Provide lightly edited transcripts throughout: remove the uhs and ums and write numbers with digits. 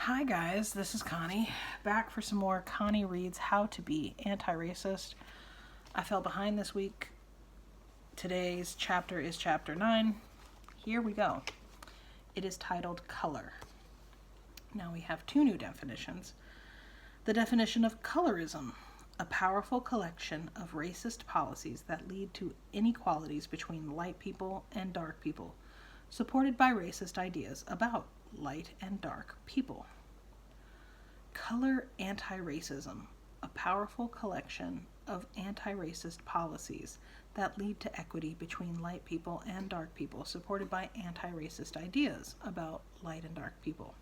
Hi guys, this is Connie, back for some more Connie Reads How to Be Anti-Racist. I fell behind this week. Today's chapter is chapter 9. Here we go. It is titled Color. Now we have two new definitions. The definition of colorism, a powerful collection of racist policies that lead to inequalities between light people and dark people, supported by racist ideas about light and dark people. Color anti-racism, a powerful collection of anti-racist policies that lead to equity between light people and dark people, supported by anti-racist ideas about light and dark people.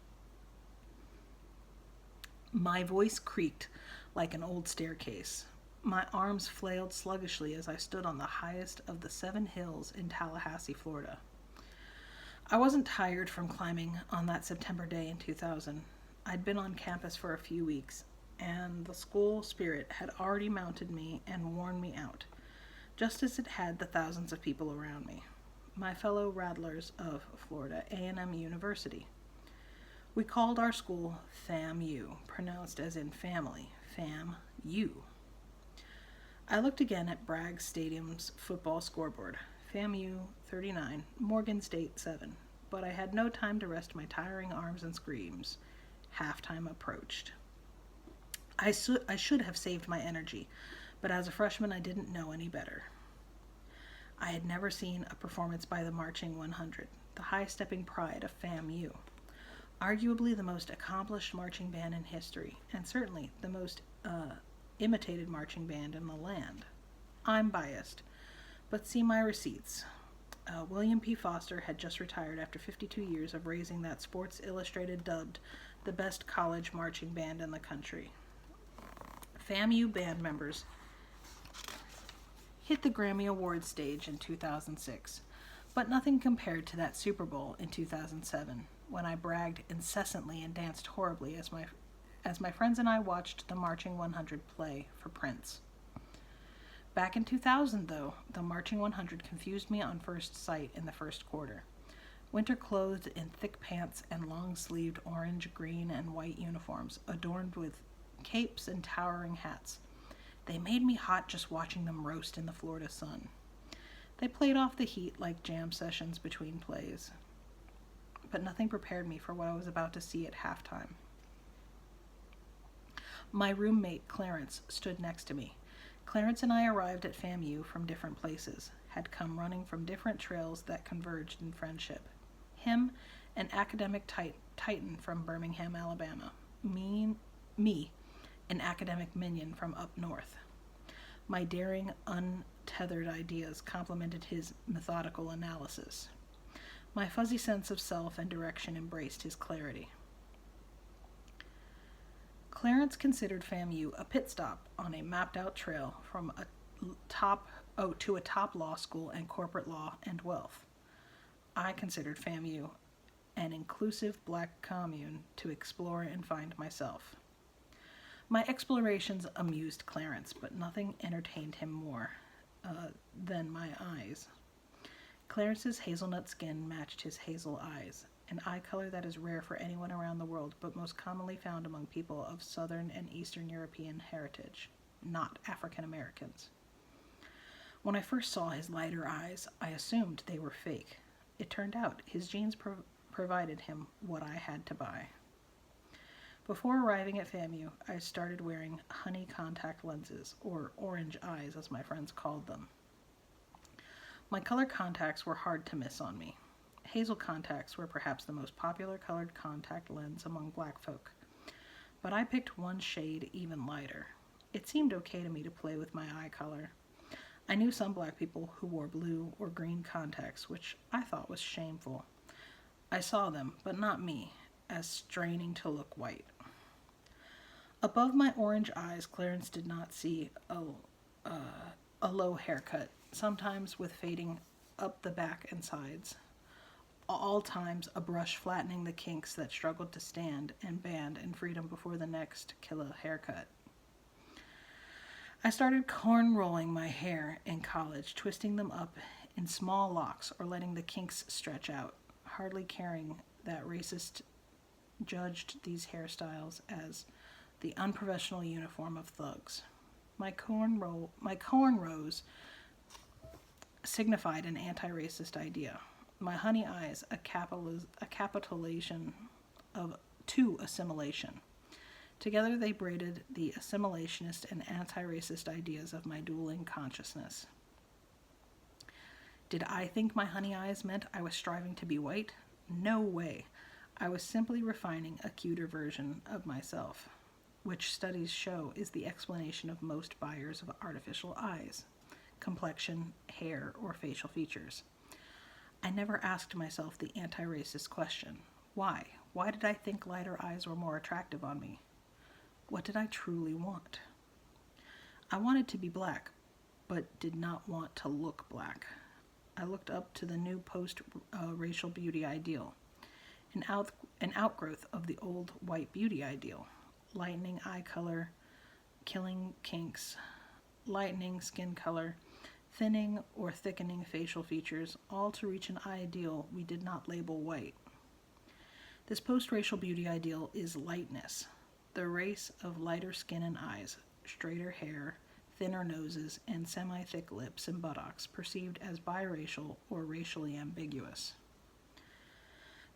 My voice creaked like an old staircase. My arms flailed sluggishly as I stood on the highest of the 7 hills in Tallahassee, Florida. I wasn't tired from climbing on that September day in 2000. I'd been on campus for a few weeks, and the school spirit had already mounted me and worn me out, just as it had the thousands of people around me, my fellow rattlers of Florida A&M University. We called our school FAMU, pronounced as in family, FAM-U. I looked again at Bragg Stadium's football scoreboard, FAMU 39, Morgan State 7, but I had no time to rest my tiring arms and screams. Halftime approached. I should have saved my energy, but as a freshman I didn't know any better. I had never seen a performance by the Marching 100, the high-stepping pride of FAMU, arguably the most accomplished marching band in history, and certainly the most imitated marching band in the land. I'm biased, but see my receipts. William P. Foster had just retired after 52 years of raising that Sports Illustrated dubbed the best college marching band in the country. FAMU band members hit the Grammy Awards stage in 2006, but nothing compared to that Super Bowl in 2007, when I bragged incessantly and danced horribly as my friends and I watched the Marching 100 play for Prince. Back in 2000, though, the Marching 100 confused me on first sight in the first quarter. Winter clothed in thick pants and long-sleeved orange, green, and white uniforms, adorned with capes and towering hats. They made me hot just watching them roast in the Florida sun. They played off the heat like jam sessions between plays. But nothing prepared me for what I was about to see at halftime. My roommate, Clarence, stood next to me. Clarence and I arrived at FAMU from different places, had come running from different trails that converged in friendship. Him, an academic titan from Birmingham, Alabama. Me, an academic minion from up north. My daring, untethered ideas complemented his methodical analysis. My fuzzy sense of self and direction embraced his clarity. Clarence considered FAMU a pit stop on a mapped-out trail from to a top law school and corporate law and wealth. I considered FAMU an inclusive black commune to explore and find myself. My explorations amused Clarence, but nothing entertained him more than my eyes. Clarence's hazelnut skin matched his hazel eyes, an eye color that is rare for anyone around the world, but most commonly found among people of Southern and Eastern European heritage, not African Americans. When I first saw his lighter eyes, I assumed they were fake. It turned out his genes provided him what I had to buy. Before arriving at FAMU, I started wearing honey contact lenses, or orange eyes as my friends called them. My color contacts were hard to miss on me. Hazel contacts were perhaps the most popular colored contact lens among black folk, but I picked one shade even lighter. It seemed okay to me to play with my eye color. I knew some black people who wore blue or green contacts, which I thought was shameful. I saw them, but not me, as straining to look white. Above my orange eyes, Clarence did not see a low haircut, sometimes with fading up the back and sides. All times a brush flattening the kinks that struggled to stand and band in freedom before the next killer haircut. I started corn-rolling my hair in college, twisting them up in small locks or letting the kinks stretch out, hardly caring that racist judged these hairstyles as the unprofessional uniform of thugs. My cornrows signified an anti-racist idea. My honey eyes, a capitulation to assimilation. Together they braided the assimilationist and anti-racist ideas of my dueling consciousness. Did I think my honey eyes meant I was striving to be white? No way. I was simply refining a cuter version of myself, which studies show is the explanation of most buyers of artificial eyes, complexion, hair, or facial features. I never asked myself the anti-racist question. Why? Why did I think lighter eyes were more attractive on me? What did I truly want? I wanted to be black, but did not want to look black. I looked up to the new post-racial beauty ideal, an outgrowth of the old white beauty ideal. Lightening eye color, killing kinks, lightening skin color, thinning or thickening facial features, all to reach an ideal we did not label white. This post-racial beauty ideal is lightness, the race of lighter skin and eyes, straighter hair, thinner noses, and semi-thick lips and buttocks, perceived as biracial or racially ambiguous.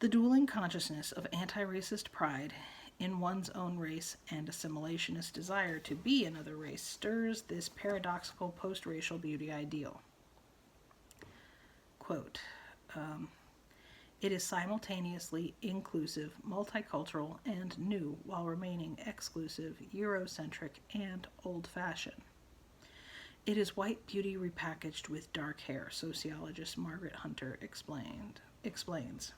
The dueling consciousness of anti-racist pride in one's own race and assimilationist desire to be another race stirs this paradoxical post-racial beauty ideal. Quote, it is simultaneously inclusive, multicultural, and new while remaining exclusive, Eurocentric, and old-fashioned. It is white beauty repackaged with dark hair, sociologist Margaret Hunter explains.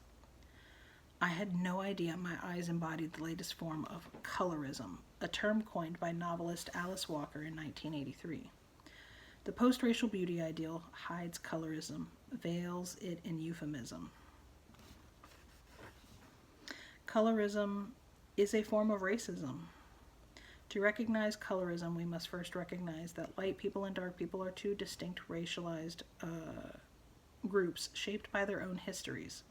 I had no idea my eyes embodied the latest form of colorism, a term coined by novelist Alice Walker in 1983. The post-racial beauty ideal hides colorism, veils it in euphemism. Colorism is a form of racism. To recognize colorism, we must first recognize that light people and dark people are two distinct racialized groups shaped by their own histories.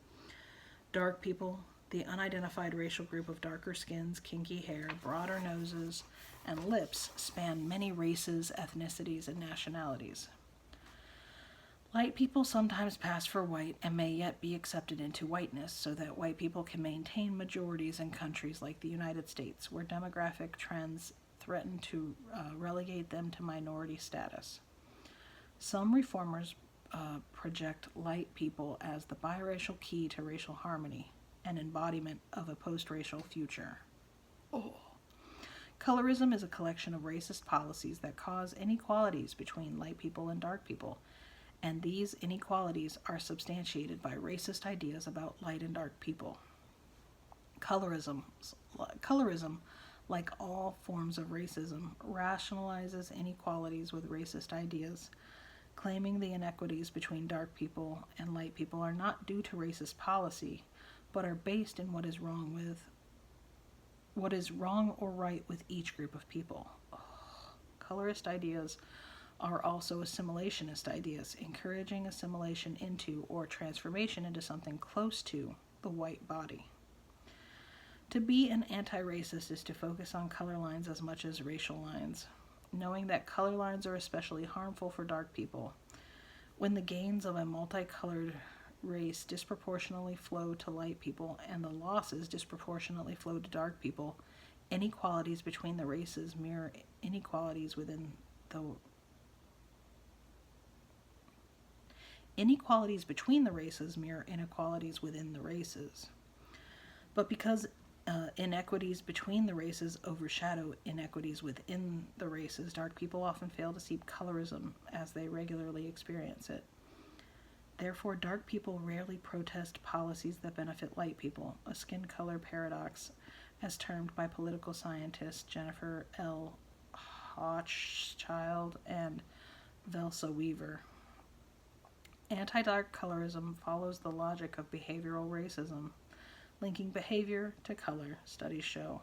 Dark people, the unidentified racial group of darker skins, kinky hair, broader noses, and lips, span many races, ethnicities, and nationalities. Light people sometimes pass for white and may yet be accepted into whiteness so that white people can maintain majorities in countries like the United States, where demographic trends threaten to relegate them to minority status. Some reformers project light people as the biracial key to racial harmony, an embodiment of a post-racial future. Colorism is a collection of racist policies that cause inequalities between light people and dark people, and these inequalities are substantiated by racist ideas about light and dark people. Colorism, like all forms of racism, rationalizes inequalities with racist ideas, claiming the inequities between dark people and light people are not due to racist policy, but are based in what is wrong or right with each group of people. Colorist ideas are also assimilationist ideas, encouraging assimilation into or transformation into something close to the white body. To be an anti-racist is to focus on color lines as much as racial lines, knowing that color lines are especially harmful for dark people. When the gains of a multicolored race disproportionately flow to light people and the losses disproportionately flow to dark people, inequalities between the races mirror inequalities within the Inequalities between the races mirror inequalities within the races. But because inequities between the races overshadow inequities within the races, dark people often fail to see colorism as they regularly experience it. Therefore, dark people rarely protest policies that benefit light people, a skin color paradox as termed by political scientists Jennifer L. Hochschild and Velsa Weaver. Anti-dark colorism follows the logic of behavioral racism, linking behavior to color, studies show.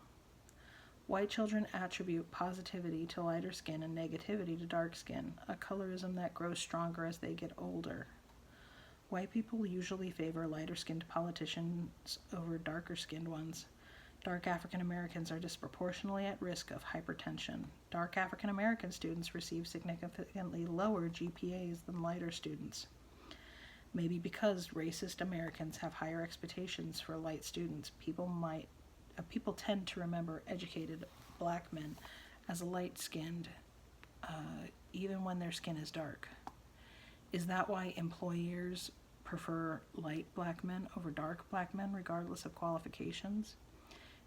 White children attribute positivity to lighter skin and negativity to dark skin, a colorism that grows stronger as they get older. White people usually favor lighter-skinned politicians over darker-skinned ones, Dark African Americans are disproportionately at risk of hypertension. Dark African American students receive significantly lower GPAs than lighter students. Maybe because racist Americans have higher expectations for light students, people tend to remember educated black men as light-skinned, even when their skin is dark. Is that why employers prefer light black men over dark black men, regardless of qualifications?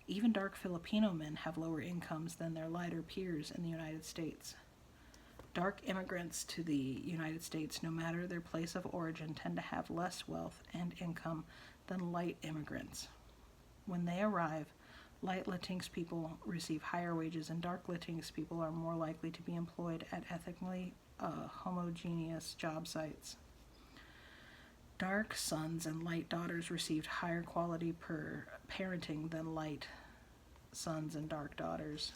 Even dark Filipino men have lower incomes than their lighter peers in the United States. Dark immigrants to the United States, no matter their place of origin, tend to have less wealth and income than light immigrants. When they arrive, light Latinx people receive higher wages, and dark Latinx people are more likely to be employed at ethnically homogeneous job sites. Dark sons and light daughters received higher quality per parenting than light sons and dark daughters.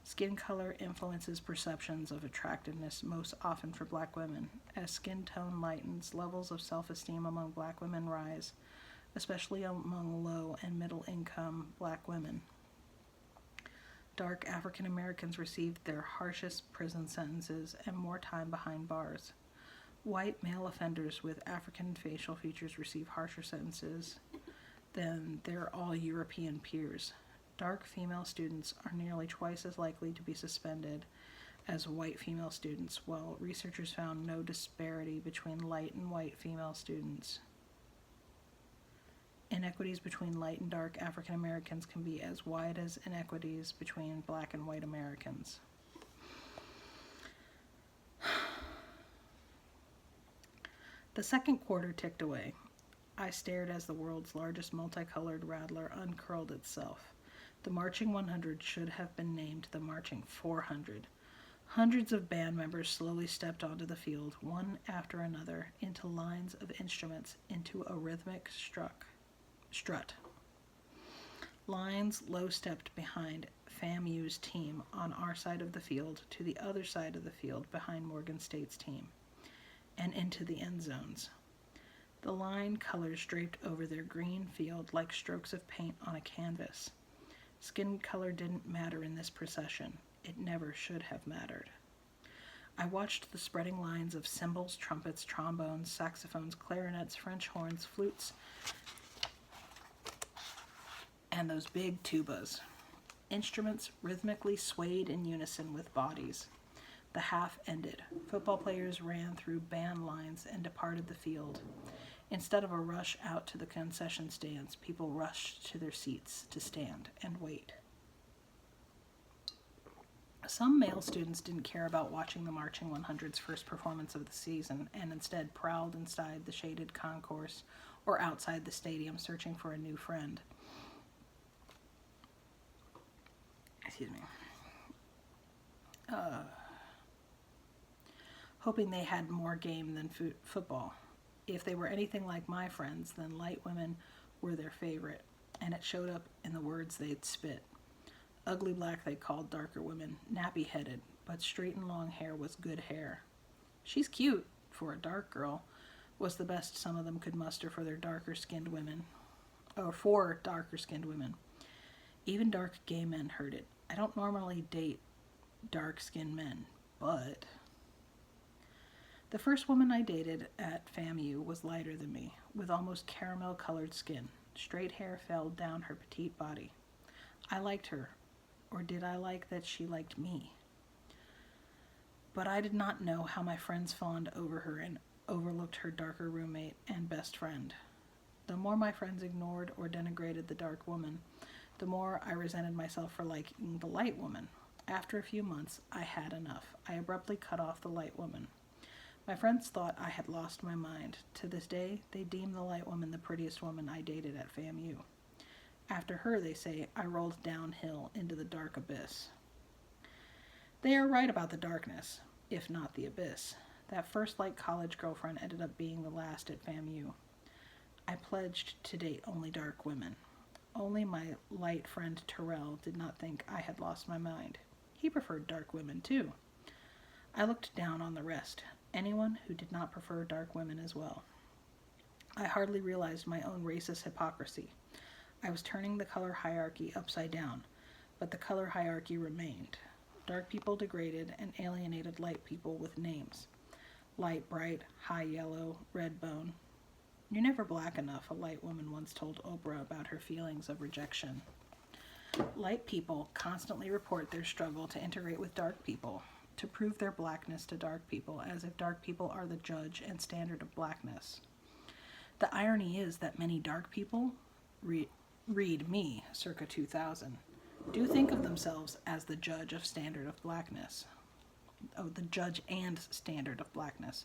Skin color influences perceptions of attractiveness, most often for black women. As skin tone lightens, levels of self-esteem among black women rise, especially among low and middle income black women. Dark African Americans received their harshest prison sentences and more time behind bars. White male offenders with African facial features receive harsher sentences than their all-European peers. Dark female students are nearly twice as likely to be suspended as white female students, while researchers found no disparity between light and white female students. Inequities between light and dark African Americans can be as wide as inequities between black and white Americans. The second quarter ticked away. I stared as the world's largest multicolored rattler uncurled itself. The Marching 100 should have been named the Marching 400. Hundreds of band members slowly stepped onto the field, one after another, into lines of instruments, into a rhythmic strut. Lines low-stepped behind FAMU's team on our side of the field to the other side of the field behind Morgan State's team, and into the end zones. The line colors draped over their green field like strokes of paint on a canvas. Skin color didn't matter in this procession. It never should have mattered. I watched the spreading lines of cymbals, trumpets, trombones, saxophones, clarinets, French horns, flutes, and those big tubas. Instruments rhythmically swayed in unison with bodies. The half ended. Football players ran through band lines and departed the field. Instead of a rush out to the concession stands, people rushed to their seats to stand and wait. Some male students didn't care about watching the Marching 100's first performance of the season and instead prowled inside the shaded concourse or outside the stadium searching for a new friend. Hoping they had more game than football. If they were anything like my friends, then light women were their favorite, and it showed up in the words they'd spit. Ugly black they called darker women, nappy-headed, but straight and long hair was good hair. She's cute, for a dark girl, was the best some of them could muster for their darker-skinned women. Or for darker-skinned women. Even dark gay men heard it. I don't normally date dark-skinned men, but... The first woman I dated at FAMU was lighter than me, with almost caramel-colored skin. Straight hair fell down her petite body. I liked her, or did I like that she liked me? But I did not know how my friends fawned over her and overlooked her darker roommate and best friend. The more my friends ignored or denigrated the dark woman, the more I resented myself for liking the light woman. After a few months, I had enough. I abruptly cut off the light woman. My friends thought I had lost my mind. To this day, they deem the light woman the prettiest woman I dated at FAMU. After her, they say, I rolled downhill into the dark abyss. They are right about the darkness, if not the abyss. That first light college girlfriend ended up being the last at FAMU. I pledged to date only dark women. Only my light friend Terrell did not think I had lost my mind. He preferred dark women, too. I looked down on the rest. Anyone who did not prefer dark women as well. I hardly realized my own racist hypocrisy. I was turning the color hierarchy upside down, but the color hierarchy remained. Dark people degraded and alienated light people with names. Light, bright, high yellow, red bone. You're never black enough, a light woman once told Oprah about her feelings of rejection. Light people constantly report their struggle to integrate with dark people, to prove their blackness to dark people, as if dark people are the judge and standard of blackness. The irony is that many dark people, read me, circa 2000, do think of themselves as the judge of standard of blackness. Oh, the judge and standard of blackness,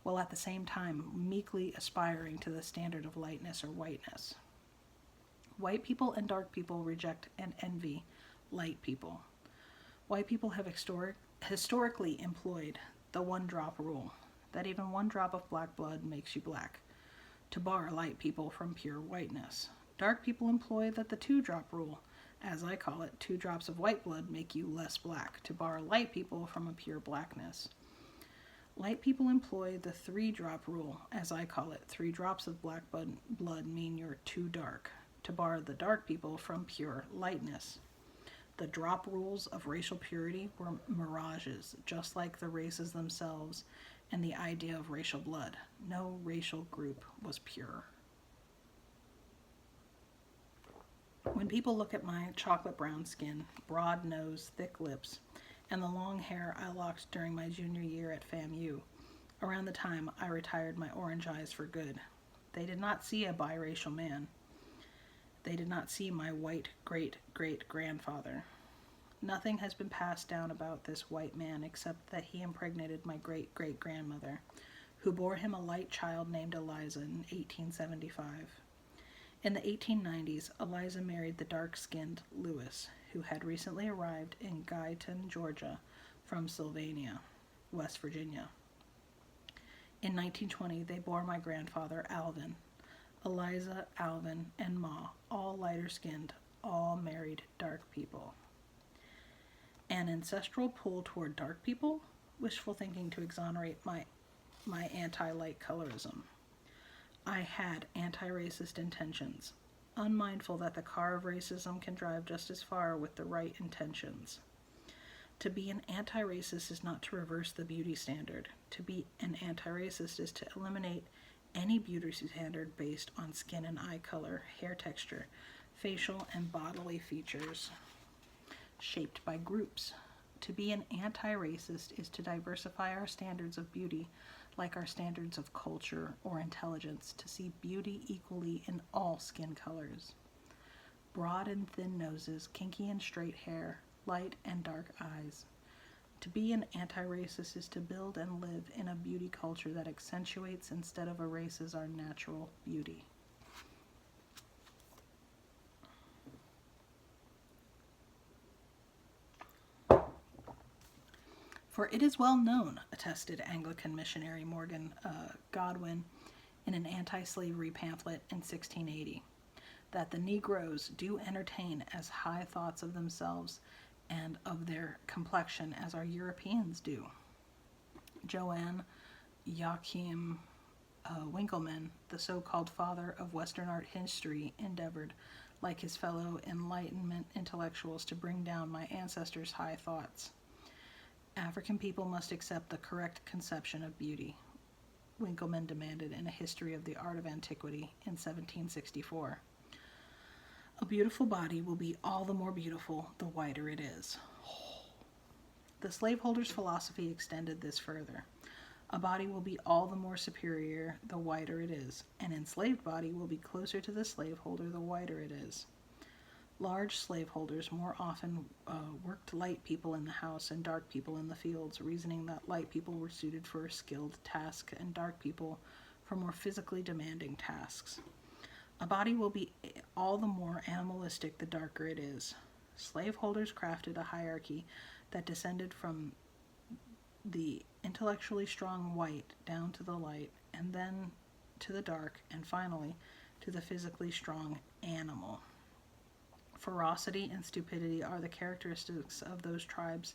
while at the same time meekly aspiring to the standard of lightness or whiteness. White people and dark people reject and envy light people. White people have historically employed the one-drop rule, that even one drop of black blood makes you black, to bar light people from pure whiteness. Dark people employ that the two-drop rule, as I call it, 2 drops of white blood make you less black, to bar light people from a pure blackness. Light people employ the 3-drop rule, as I call it, 3 drops of black blood mean you're too dark, to bar the dark people from pure lightness. The drop rules of racial purity were mirages, just like the races themselves and the idea of racial blood. No racial group was pure. When people look at my chocolate brown skin, broad nose, thick lips, and the long hair I locked during my junior year at FAMU, around the time I retired my orange eyes for good, they did not see a biracial man. They did not see my white great-great-grandfather. Nothing has been passed down about this white man except that he impregnated my great-great-grandmother, who bore him a light child named Eliza in 1875. In the 1890s, Eliza married the dark-skinned Lewis, who had recently arrived in Guyton, Georgia, from Sylvania, West Virginia. In 1920, they bore my grandfather, Alvin. Eliza, Alvin, and Ma, all lighter-skinned, all married dark people. An ancestral pull toward dark people? Wishful thinking to exonerate my anti-light colorism. I had anti-racist intentions, unmindful that the car of racism can drive just as far with the right intentions. To be an anti-racist is not to reverse the beauty standard. To be an anti-racist is to eliminate any beauty standard based on skin and eye color, hair texture, facial and bodily features shaped by groups. To be an anti-racist is to diversify our standards of beauty like our standards of culture or intelligence, to see beauty equally in all skin colors. Broad and thin noses, kinky and straight hair, light and dark eyes. To be an anti-racist is to build and live in a beauty culture that accentuates instead of erases our natural beauty. For it is well known, attested Anglican missionary Morgan Godwin in an anti-slavery pamphlet in 1680, that the Negroes do entertain as high thoughts of themselves and of their complexion as our Europeans do. Johann Joachim Winckelmann, the so-called father of Western art history, endeavored, like his fellow Enlightenment intellectuals, to bring down my ancestors' high thoughts. African people must accept the correct conception of beauty, Winckelmann demanded in A History of the Art of Antiquity in 1764. A beautiful body will be all the more beautiful the whiter it is. The slaveholder's philosophy extended this further. A body will be all the more superior the whiter it is. An enslaved body will be closer to the slaveholder the whiter it is. Large slaveholders more often worked light people in the house and dark people in the fields, reasoning that light people were suited for a skilled task and dark people for more physically demanding tasks. A body will be all the more animalistic the darker it is. Slaveholders crafted a hierarchy that descended from the intellectually strong white down to the light, and then to the dark, and finally to the physically strong animal. Ferocity and stupidity are the characteristics of those tribes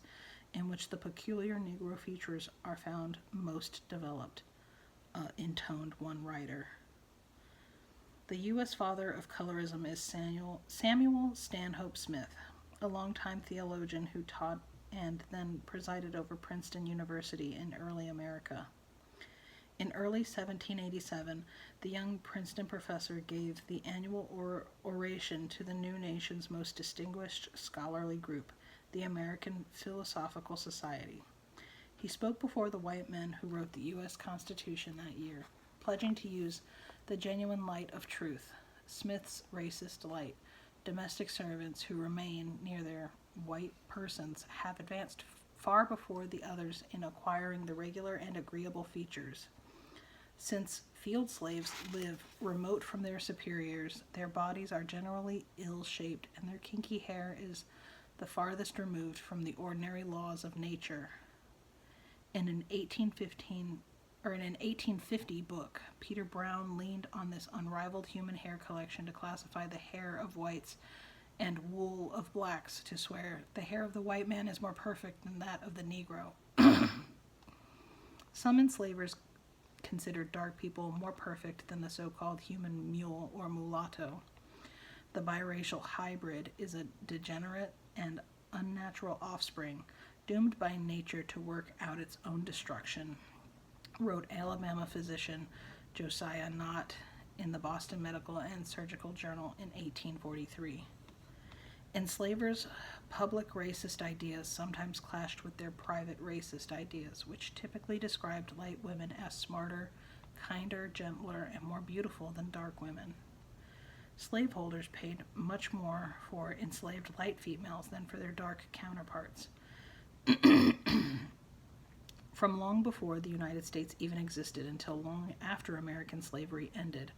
in which the peculiar Negro features are found most developed, intoned one writer. The U.S. father of colorism is Samuel Stanhope Smith, a longtime theologian who taught and then presided over Princeton University in early America. In early 1787, the young Princeton professor gave the annual oration to the new nation's most distinguished scholarly group, the American Philosophical Society. He spoke before the white men who wrote the U.S. Constitution that year, pledging to use the genuine light of truth, Smith's racist light. Domestic servants who remain near their white persons have advanced far before the others in acquiring the regular and agreeable features. Since field slaves live remote from their superiors, their bodies are generally ill-shaped, and their kinky hair is the farthest removed from the ordinary laws of nature. In an 1850 book, Peter Brown leaned on this unrivaled human hair collection to classify the hair of whites and wool of blacks, to swear the hair of the white man is more perfect than that of the Negro. Some enslavers considered dark people more perfect than the so-called human mule or mulatto. The biracial hybrid is a degenerate and unnatural offspring, doomed by nature to work out its own destruction, wrote Alabama physician Josiah Nott in the Boston Medical and Surgical Journal in 1843. Enslavers' public racist ideas sometimes clashed with their private racist ideas, which typically described light women as smarter, kinder, gentler, and more beautiful than dark women. Slaveholders paid much more for enslaved light females than for their dark counterparts. From long before the United States even existed until long after American slavery ended,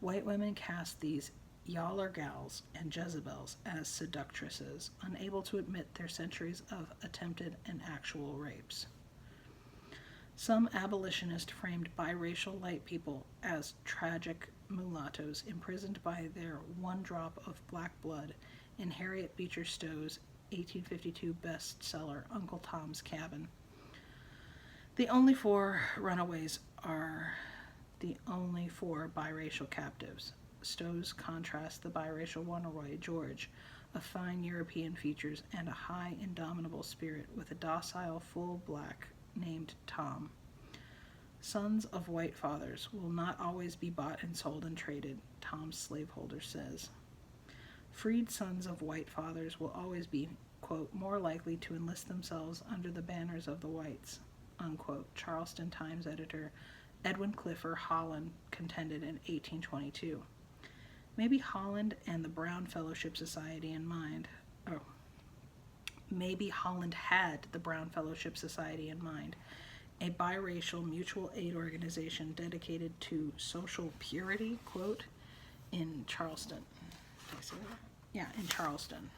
white women cast these yaller gals and Jezebels as seductresses, unable to admit their centuries of attempted and actual rapes. Some abolitionists framed biracial light people as tragic mulattoes imprisoned by their one drop of black blood in Harriet Beecher Stowe's 1852 bestseller Uncle Tom's Cabin. The only four runaways are the only four biracial captives. Stowe's contrast the biracial runaway George, of fine European features and a high, indomitable spirit, with a docile, full black named Tom. Sons of white fathers will not always be bought and sold and traded, Tom's slaveholder says. Freed sons of white fathers will always be, quote, more likely to enlist themselves under the banners of the whites, unquote, Charleston Times editor Edwin Clifford Holland contended in 1822. Maybe Holland and the Brown Fellowship Society in mind. Maybe Holland had the Brown Fellowship Society in mind, a biracial mutual aid organization dedicated to social purity, quote, in Charleston. Did I say that? Yeah, in Charleston.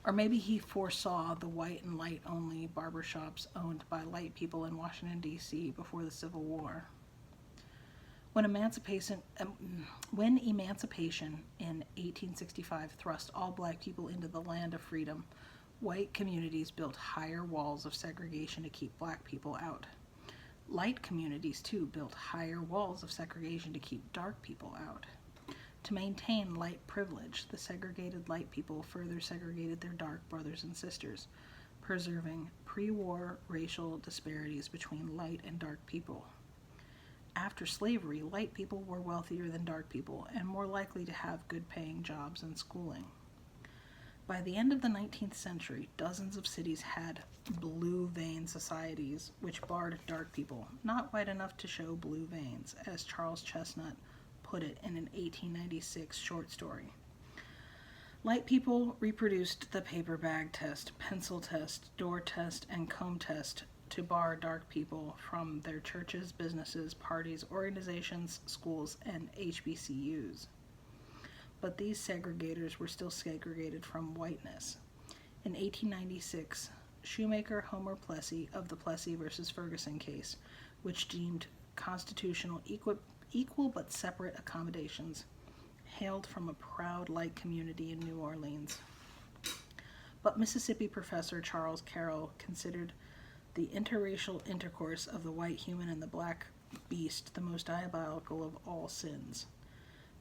Or maybe he foresaw the white and light-only barbershops owned by light people in Washington, D.C. before the Civil War. When emancipation in 1865 thrust all black people into the land of freedom, white communities built higher walls of segregation to keep black people out. Light communities, too, built higher walls of segregation to keep dark people out. To maintain light privilege, the segregated light people further segregated their dark brothers and sisters, preserving pre-war racial disparities between light and dark people. After slavery, light people were wealthier than dark people and more likely to have good-paying jobs and schooling. By the end of the 19th century, dozens of cities had blue vein societies, which barred dark people, not white enough to show blue veins, as Charles Chesnutt put it in an 1896 short story. Light people reproduced the paper bag test, pencil test, door test, and comb test to bar dark people from their churches, businesses, parties, organizations, schools, and HBCUs. But these segregators were still segregated from whiteness. In 1896, shoemaker Homer Plessy of the Plessy versus Ferguson case, which deemed constitutional equal but separate accommodations, hailed from a proud light community in New Orleans. But Mississippi professor Charles Carroll considered the interracial intercourse of the white human and the black beast the most diabolical of all sins.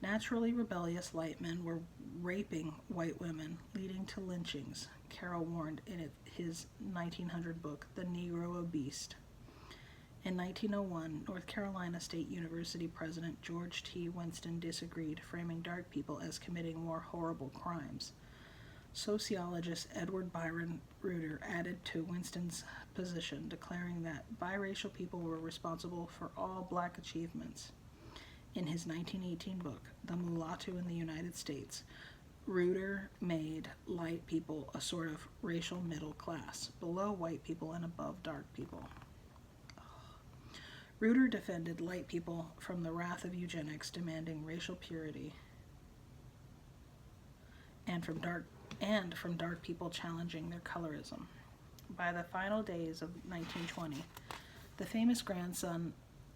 Naturally rebellious light men were raping white women, leading to lynchings, Carroll warned in his 1900 book, The Negro a Beast. In 1901, North Carolina State University President George T. Winston disagreed, framing dark people as committing more horrible crimes. Sociologist Edward Byron Reuter added to Winston's position, declaring that biracial people were responsible for all black achievements. In his 1918 book, The Mulatto in the United States, Reuter made light people a sort of racial middle class, below white people and above dark people. Reuter defended light people from the wrath of eugenics, demanding racial purity, and from dark people challenging their colorism. By the final days of 1920, the famous grandson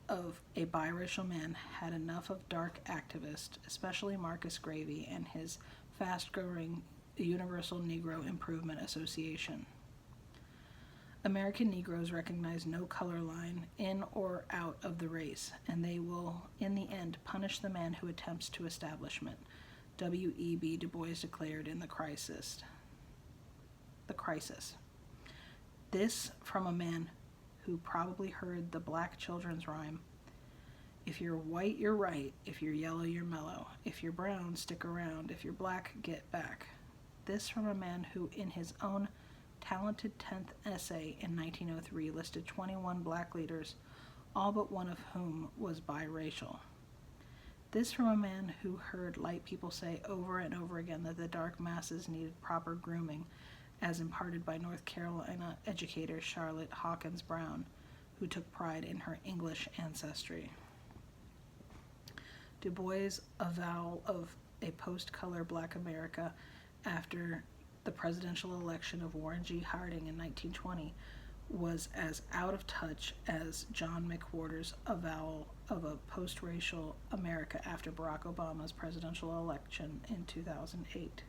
of a biracial man had enough of dark activists, especially Marcus Garvey and his fast-growing Universal Negro Improvement Association. American Negroes recognize no color line in or out of the race, and they will, in the end, punish the man who attempts to establishment, W.E.B. Du Bois declared in The Crisis. This from a man who probably heard the black children's rhyme, "If you're white, you're right. If you're yellow, you're mellow. If you're brown, stick around. If you're black, get back." This from a man who, in his own talented 10th essay in 1903, listed 21 black leaders, all but one of whom was biracial. This from a man who heard light people say over and over again that the dark masses needed proper grooming, as imparted by North Carolina educator Charlotte Hawkins Brown, who took pride in her English ancestry. Du Bois' avowal of a post-color black America after the presidential election of Warren G. Harding in 1920 was as out of touch as John McWhorter's avowal of a post-racial America after Barack Obama's presidential election in 2008.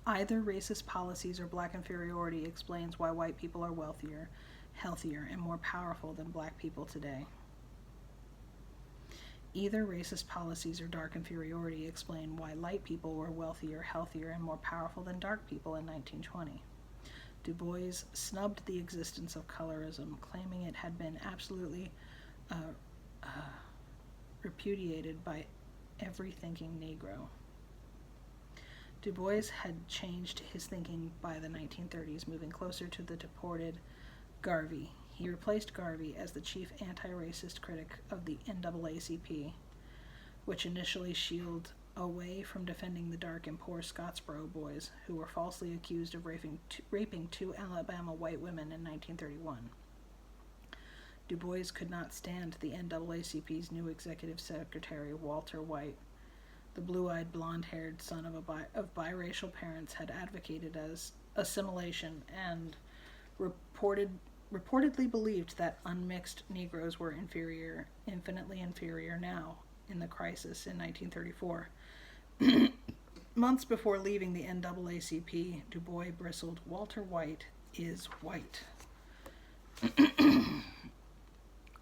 Either racist policies or black inferiority explains why white people are wealthier, healthier, and more powerful than black people today. Either racist policies or dark inferiority explain why light people were wealthier, healthier, and more powerful than dark people in 1920. Du Bois snubbed the existence of colorism, claiming it had been absolutely repudiated by every thinking Negro. Du Bois had changed his thinking by the 1930s, moving closer to the deported Garvey. He replaced Garvey as the chief anti-racist critic of the NAACP, which initially shielded away from defending the dark and poor Scottsboro boys who were falsely accused of raping two Alabama white women in 1931. Du Bois could not stand the NAACP's new executive secretary, Walter White. The blue-eyed, blonde-haired son of biracial parents had advocated as assimilation and reportedly believed that unmixed Negroes were inferior, infinitely inferior now, in The Crisis in 1934. Months before leaving the NAACP, Du Bois bristled, "Walter White is white."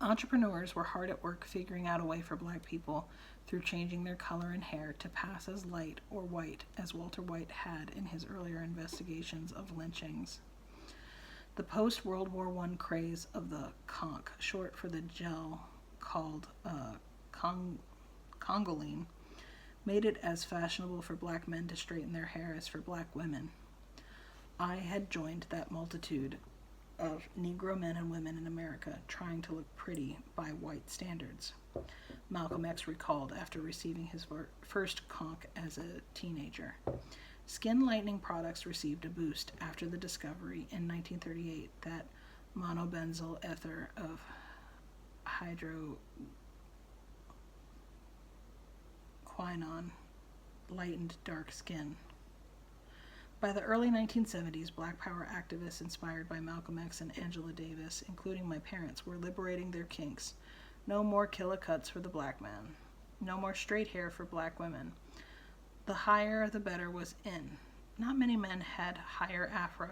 Entrepreneurs were hard at work figuring out a way for black people through changing their color and hair to pass as light or white, as Walter White had in his earlier investigations of lynchings. The post-World War I craze of the conch, short for the gel called congoline, made it as fashionable for black men to straighten their hair as for black women. I had joined that multitude of Negro men and women in America trying to look pretty by white standards, Malcolm X recalled after receiving his first conch as a teenager. Skin lightening products received a boost after the discovery in 1938 that monobenzyl ether of hydroquinone lightened dark skin. By the early 1970s, Black Power activists inspired by Malcolm X and Angela Davis, including my parents, were liberating their kinks. No more killicuts for the black man. No more straight hair for black women. The higher, the better was in. Not many men had a higher afro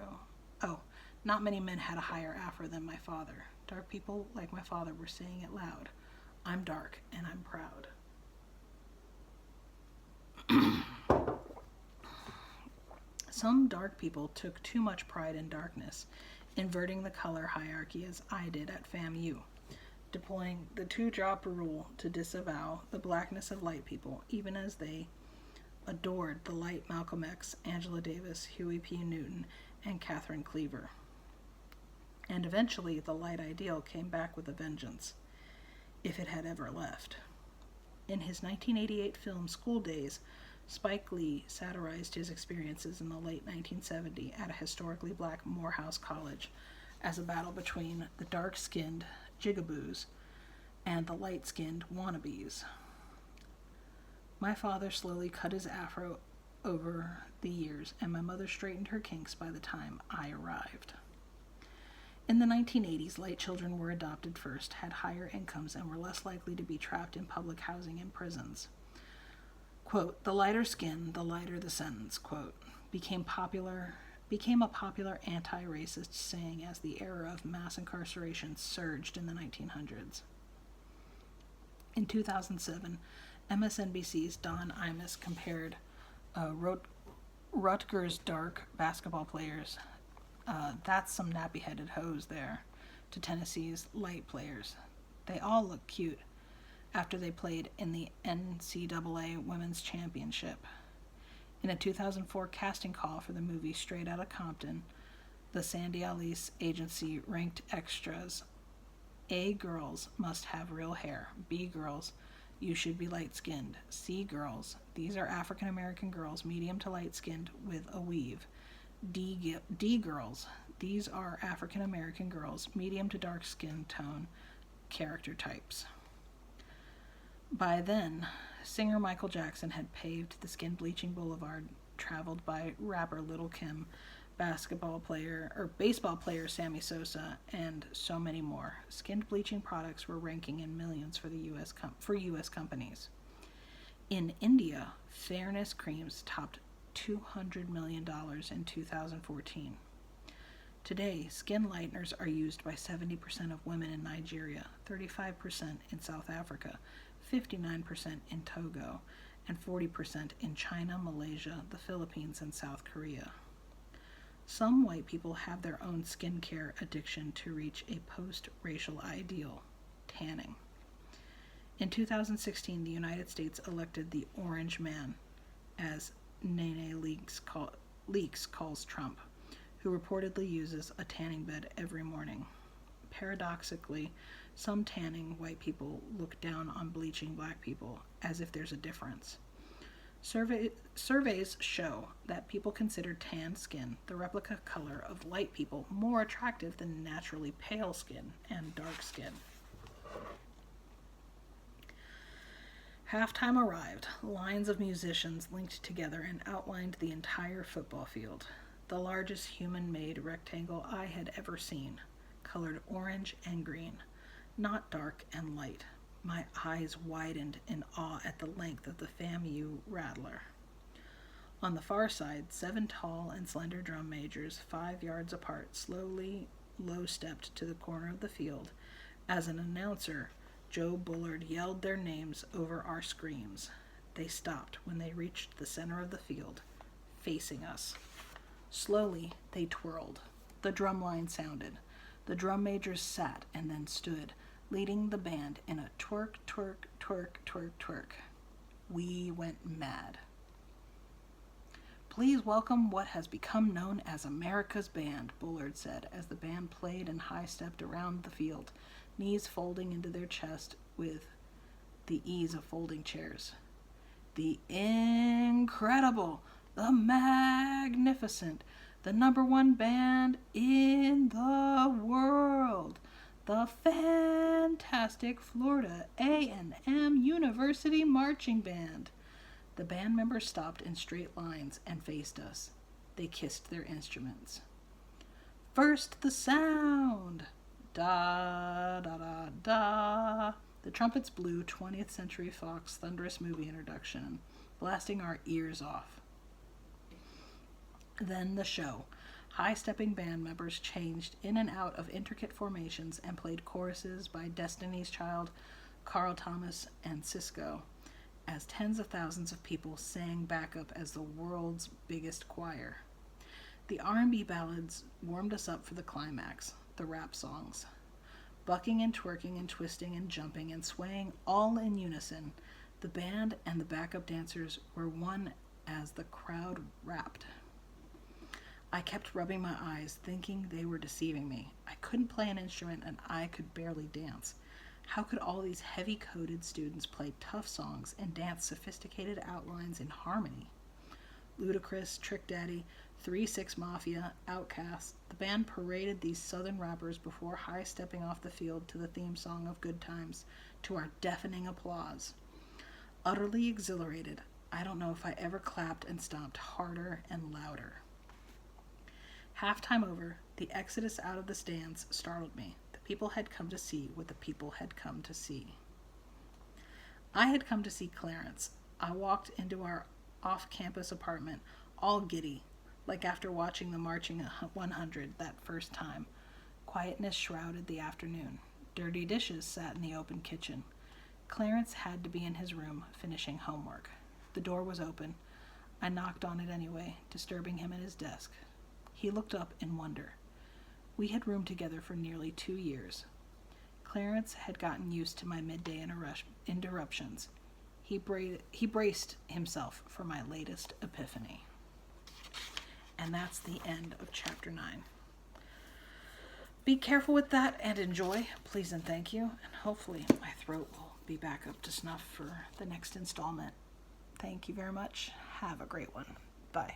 than my father. Dark people like my father were saying it loud. I'm dark and I'm proud. Some dark people took too much pride in darkness, inverting the color hierarchy as I did at FAMU, deploying the two-drop rule to disavow the blackness of light people, even as they adored the light Malcolm X, Angela Davis, Huey P. Newton, and Catherine Cleaver. And eventually the light ideal came back with a vengeance, if it had ever left. In his 1988 film School Days, Spike Lee satirized his experiences in the late 1970s at a historically black Morehouse College as a battle between the dark-skinned jigaboos and the light-skinned wannabes. My father slowly cut his afro over the years, and my mother straightened her kinks by the time I arrived. In the 1980s, light children were adopted first, had higher incomes, and were less likely to be trapped in public housing and prisons. Quote, the lighter skin, the lighter the sentence, quote, became a popular anti-racist saying as the era of mass incarceration surged in the 1900s. In 2007, MSNBC's Don Imus compared Rutgers dark basketball players, that's some nappy-headed hoes there, to Tennessee's light players. They all look cute after they played in the NCAA Women's Championship. In a 2004 casting call for the movie Straight Outta Compton, the Sandy Alice agency ranked extras. A girls must have real hair. B girls, you should be light-skinned. C girls, these are African-American girls, medium to light-skinned with a weave. D girls, these are African-American girls, medium to dark skin tone character types. By then, singer Michael Jackson had paved the skin-bleaching boulevard traveled by rapper Lil' Kim, baseball player Sammy Sosa, and so many more. Skin-bleaching products were ranking in millions for the U.S. companies. In India, fairness creams topped $200 million in 2014. Today, skin lighteners are used by 70% of women in Nigeria, 35% in South Africa, 59% in Togo, and 40% in China, Malaysia, the Philippines, and South Korea. Some white people have their own skincare addiction to reach a post-racial ideal, tanning. In 2016, the United States elected the Orange Man, as Nene Leakes calls Trump, who reportedly uses a tanning bed every morning. Paradoxically, some tanning white people look down on bleaching black people as if there's a difference. Surveys show that people consider tanned skin, the replica color of light people, more attractive than naturally pale skin and dark skin. Halftime arrived. Lines of musicians linked together and outlined the entire football field, the largest human-made rectangle I had ever seen, colored orange and green, not dark and light. My eyes widened in awe at the length of the FAMU rattler. On the far side, 7 tall and slender drum majors, 5 yards apart, slowly low-stepped to the corner of the field. As an announcer, Joe Bullard yelled their names over our screams. They stopped when they reached the center of the field, facing us. Slowly, they twirled. The drum line sounded. The drum majors sat and then stood, leading the band in a twerk, twerk, twerk, twerk, twerk. We went mad. Please welcome what has become known as America's Band, Bullard said as the band played and high-stepped around the field, knees folding into their chest with the ease of folding chairs. The incredible, the magnificent, the #1 band in the world, the fantastic Florida A&M University Marching Band. The band members stopped in straight lines and faced us. They kissed their instruments. First the sound. Da, da, da, da. The trumpets blew 20th Century Fox thunderous movie introduction, blasting our ears off. Then the show. High-stepping band members changed in and out of intricate formations and played choruses by Destiny's Child, Carl Thomas, and Cisco, as tens of thousands of people sang backup as the world's biggest choir. The R&B ballads warmed us up for the climax, the rap songs. Bucking and twerking and twisting and jumping and swaying all in unison, the band and the backup dancers were one as the crowd rapped. I kept rubbing my eyes, thinking they were deceiving me. I couldn't play an instrument and I could barely dance. How could all these heavy-coded students play tough songs and dance sophisticated outlines in harmony? Ludacris, Trick Daddy, 3-6 Mafia, Outkast, the band paraded these southern rappers before high-stepping off the field to the theme song of Good Times, to our deafening applause. Utterly exhilarated, I don't know if I ever clapped and stomped harder and louder. Halftime over, the exodus out of the stands startled me. The people had come to see what the people had come to see. I had come to see Clarence. I walked into our off-campus apartment, all giddy, like after watching the Marching 100 that first time. Quietness shrouded the afternoon. Dirty dishes sat in the open kitchen. Clarence had to be in his room, finishing homework. The door was open. I knocked on it anyway, disturbing him at his desk. He looked up in wonder. We had roomed together for nearly 2 years. Clarence had gotten used to my midday interruptions. He braced himself for my latest epiphany. And that's the end of chapter 9. Be careful with that and enjoy, please and thank you. And hopefully my throat will be back up to snuff for the next installment. Thank you very much. Have a great one. Bye.